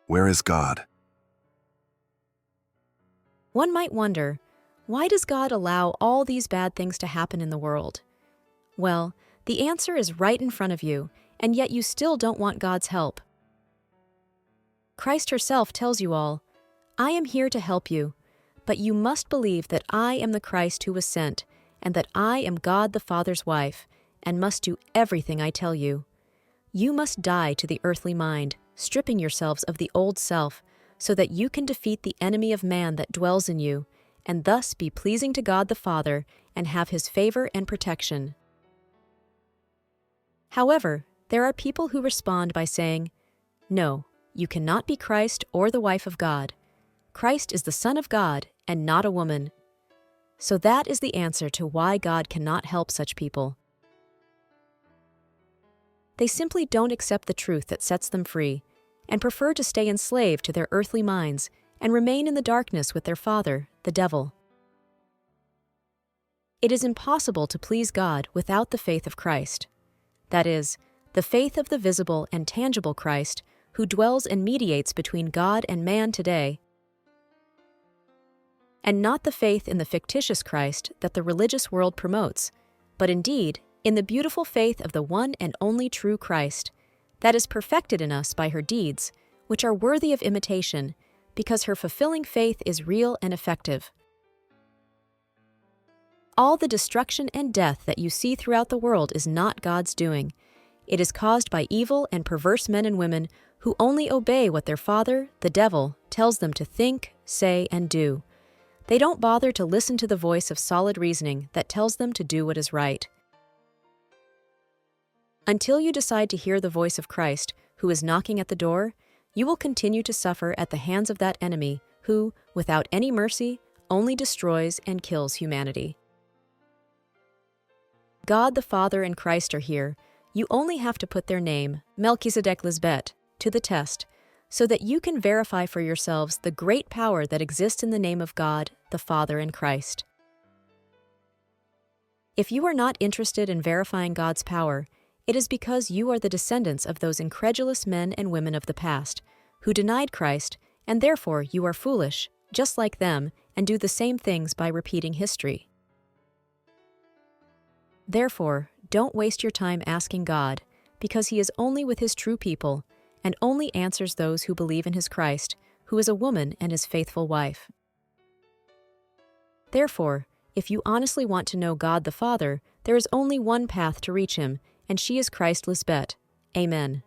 Where is God? One might wonder, why does God allow all these bad things to happen in the world? Well, the answer is right in front of you, and yet you still don't want God's help. Christ herself tells you all, "I am here to help you, but you must believe that I am the Christ who was sent, and that I am God the Father's wife, and must do everything I tell you. You must die to the earthly mind, stripping yourselves of the old self, so that you can defeat the enemy of man that dwells in you, and thus be pleasing to God the Father and have his favor and protection." However, there are people who respond by saying, "No, you cannot be Christ or the wife of God. Christ is the Son of God and not a woman." So that is the answer to why God cannot help such people. They simply don't accept the truth that sets them free, and prefer to stay enslaved to their earthly minds and remain in the darkness with their father, the devil. It is impossible to please God without the faith of Christ. That is, the faith of the visible and tangible Christ who dwells and mediates between God and man today, and not the faith in the fictitious Christ that the religious world promotes, but indeed in the beautiful faith of the one and only true Christ, that is perfected in us by her deeds, which are worthy of imitation, because her fulfilling faith is real and effective. All the destruction and death that you see throughout the world is not God's doing. It is caused by evil and perverse men and women who only obey what their father, the devil, tells them to think, say, and do. They don't bother to listen to the voice of solid reasoning that tells them to do what is right. Until you decide to hear the voice of Christ, who is knocking at the door, you will continue to suffer at the hands of that enemy who, without any mercy, only destroys and kills humanity. God the Father and Christ are here. You only have to put their name, Melchizedek Lisbet, to the test, so that you can verify for yourselves the great power that exists in the name of God, the Father and Christ. If you are not interested in verifying God's power, it is because you are the descendants of those incredulous men and women of the past, who denied Christ, and therefore you are foolish, just like them, and do the same things by repeating history. Therefore, don't waste your time asking God, because He is only with His true people, and only answers those who believe in His Christ, who is a woman and His faithful wife. Therefore, if you honestly want to know God the Father, there is only one path to reach Him, and she is Christ Lisbet. Amen.